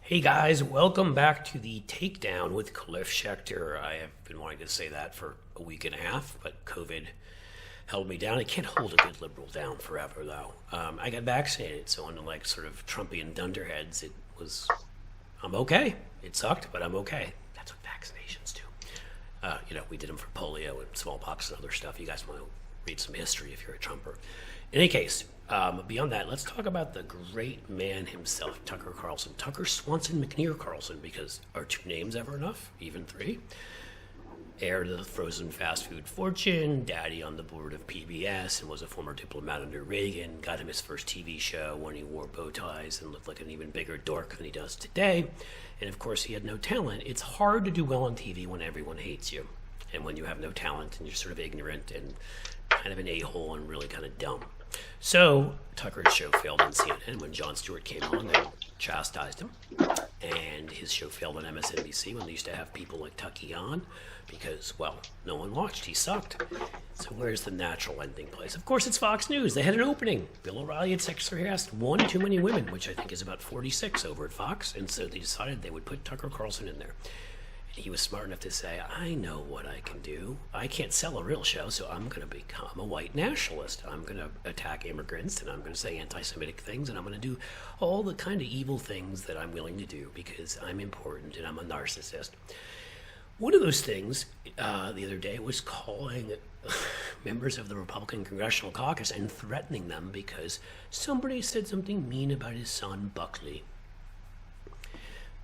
Hey guys, welcome back to the Takedown with Cliff Schechter. I have been wanting to say that for a week and a half, but COVID held me down. I can't hold a good liberal down forever, though. I got vaccinated, so unlike sort of Trumpian dunderheads, I'm okay. It sucked, but I'm okay. That's what vaccinations do. We did them for polio and smallpox and other stuff. You guys want to read some history if you're a Trumper. In any case, beyond that, let's talk about the great man himself, Tucker Carlson. Tucker Swanson McNear Carlson, because are two names ever enough? Even three? Heir to the frozen fast food fortune, daddy on the board of PBS, and was a former diplomat under Reagan. Got him his first TV show when he wore bow ties and looked like an even bigger dork than he does today. And of course, he had no talent. It's hard to do well on TV when everyone hates you, and when you have no talent and you're sort of ignorant and kind of an a-hole and really kind of dumb. So Tucker's show failed on CNN when Jon Stewart came on. They chastised him. And his show failed on MSNBC when they used to have people like Tucky on because, well, no one watched. He sucked. So where's the natural ending place? Of course, it's Fox News. They had an opening. Bill O'Reilly had sexually harassed one too many women, which I think is about 46 over at Fox. And so they decided they would put Tucker Carlson in there. He was smart enough to say, I know what I can do. I can't sell a real show, so I'm going to become a white nationalist. I'm going to attack immigrants, and I'm going to say anti-Semitic things, and I'm going to do all the kind of evil things that I'm willing to do because I'm important and I'm a narcissist. One of those things the other day was calling members of the Republican Congressional Caucus and threatening them because somebody said something mean about his son, Buckley.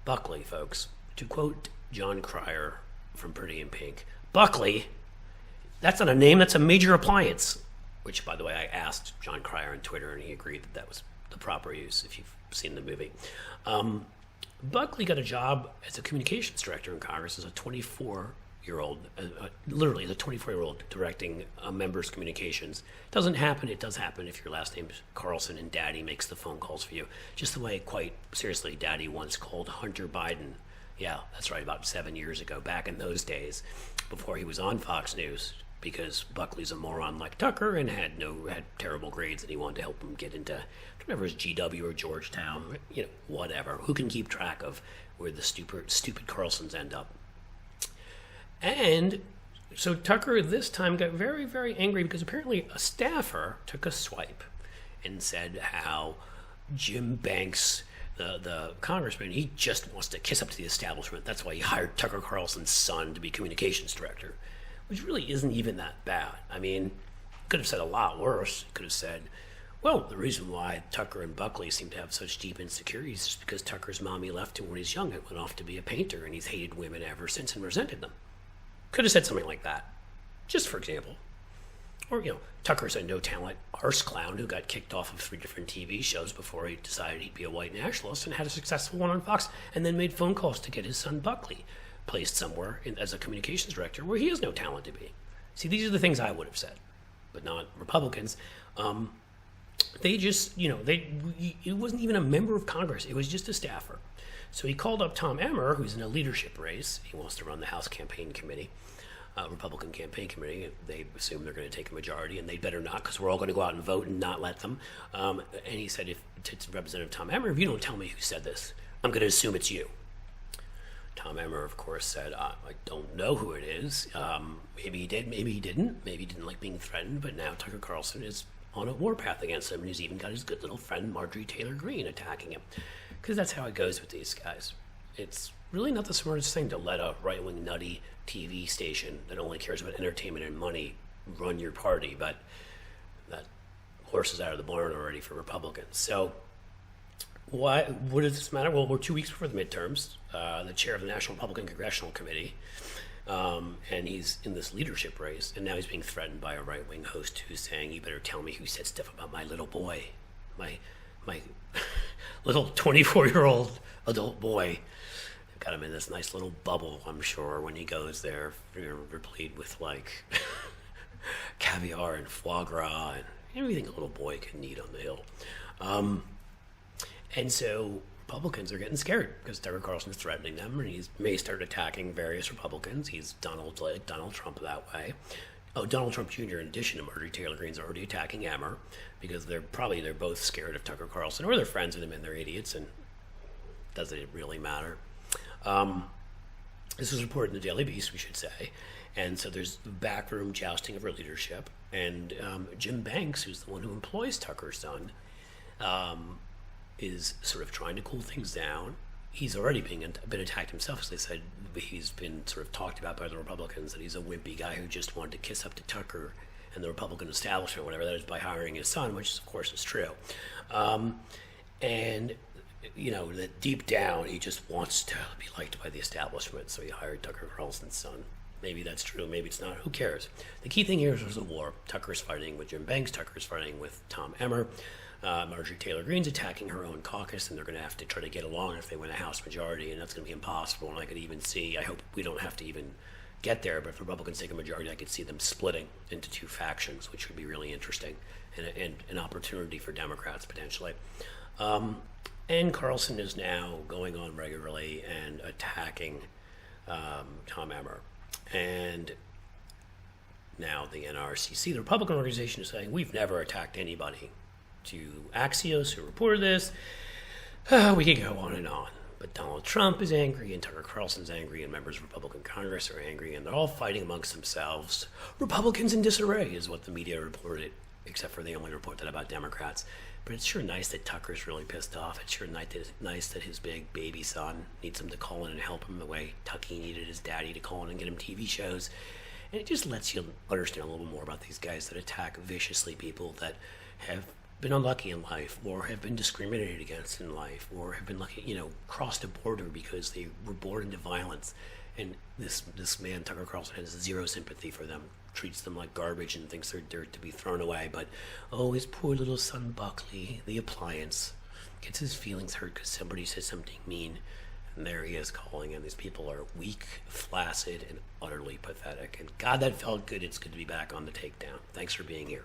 Buckley, folks. To quote John Cryer from Pretty in Pink, Buckley, that's not a name, that's a major appliance. Which, by the way, I asked John Cryer on Twitter, and he agreed that that was the proper use if you've seen the movie. Buckley got a job as a communications director in Congress as a 24-year-old, literally as a 24-year-old directing a member's communications. Doesn't happen, it does happen if your last name's Carlson and Daddy makes the phone calls for you. Just the way, quite seriously, Daddy once called Hunter Biden. Yeah, that's right, about 7 years ago, back in those days, before he was on Fox News, because Buckley's a moron like Tucker and had terrible grades, and he wanted to help him get into whatever is GW or Georgetown, whatever. Who can keep track of where the stupid Carlsons end up? And so Tucker this time got very, very angry because apparently a staffer took a swipe and said how Jim Banks, the congressman, he just wants to kiss up to the establishment. That's why he hired Tucker Carlson's son to be communications director, which really isn't even that bad. I mean, could have said a lot worse. Could have said, well, the reason why Tucker and Buckley seem to have such deep insecurities is because Tucker's mommy left him when he was young and went off to be a painter, and he's hated women ever since and resented them. Could have said something like that, just for example. Or, Tucker's a no-talent arse clown who got kicked off of 3 different TV shows before he decided he'd be a white nationalist and had a successful one on Fox, and then made phone calls to get his son Buckley placed somewhere as a communications director where he has no talent to be. See, these are the things I would have said, but not Republicans. They just, it wasn't even a member of Congress. It was just a staffer. So he called up Tom Emmer, who's in a leadership race. He wants to run the House campaign committee. Republican campaign committee. They assume they're going to take a majority, and they better not, because we're all going to go out and vote and not let them. And he said, to Representative Tom Emmer, if you don't tell me who said this, I'm going to assume it's you. Tom Emmer, of course, said, I don't know who it is. Maybe he did, maybe he didn't. Maybe he didn't like being threatened, but now Tucker Carlson is on a warpath against him, and he's even got his good little friend Marjorie Taylor Greene attacking him. Because that's how it goes with these guys. It's really not the smartest thing to let a right-wing nutty TV station that only cares about entertainment and money run your party, but that horse is out of the barn already for Republicans. So what does this matter? Well, we're 2 weeks before the midterms. The chair of the National Republican Congressional Committee, and he's in this leadership race, and now he's being threatened by a right-wing host who's saying, you better tell me who said stuff about my little boy, my little 24-year-old adult boy. Got him in this nice little bubble, I'm sure, when he goes there, replete with like caviar and foie gras and everything a little boy could need on the hill. And so Republicans are getting scared because Tucker Carlson is threatening them, and he may start attacking various Republicans. He's Donald Trump that way. Oh, Donald Trump Jr., in addition to Marjorie Taylor Greene's already attacking Emmer because they're both scared of Tucker Carlson, or they're friends with him and they're idiots, and doesn't it really matter? This was reported in the Daily Beast, we should say. And so there's backroom jousting over leadership. And Jim Banks, who's the one who employs Tucker's son, is sort of trying to cool things down. He's already been attacked himself, as they said. He's been sort of talked about by the Republicans that he's a wimpy guy who just wanted to kiss up to Tucker and the Republican establishment, whatever that is, by hiring his son, which of course is true. And you know, that deep down he just wants to be liked by the establishment, so he hired Tucker Carlson's son. Maybe that's true, maybe it's not, who cares? The key thing here is the war. Tucker's fighting with Jim Banks, Tucker's fighting with Tom Emmer. Marjorie Taylor Greene's attacking her own caucus, and they're going to have to try to get along if they win a House majority, and that's going to be impossible. And I could even see, I hope we don't have to even get there, but if Republicans take a majority, I could see them splitting into two factions, which would be really interesting and an opportunity for Democrats potentially. And Carlson is now going on regularly and attacking Tom Emmer. And now the NRCC, the Republican organization, is saying, we've never attacked anybody. To Axios, who reported this, we could go on and on. But Donald Trump is angry, and Tucker Carlson's angry, and members of Republican Congress are angry, and they're all fighting amongst themselves. Republicans in disarray is what the media reported, except for they only report that about Democrats. But it's sure nice that Tucker's really pissed off. It's sure nice that his big baby son needs him to call in and help him the way Tucky needed his daddy to call in and get him TV shows. And it just lets you understand a little more about these guys that attack viciously people that have been unlucky in life, or have been discriminated against in life, or have been lucky, crossed a border because they were born into violence. And this man, Tucker Carlson, has zero sympathy for them, treats them like garbage and thinks they're dirt to be thrown away. But, his poor little son Buckley, the appliance, gets his feelings hurt because somebody says something mean. And there he is calling in. These people are weak, flaccid, and utterly pathetic. And God, that felt good. It's good to be back on the Takedown. Thanks for being here.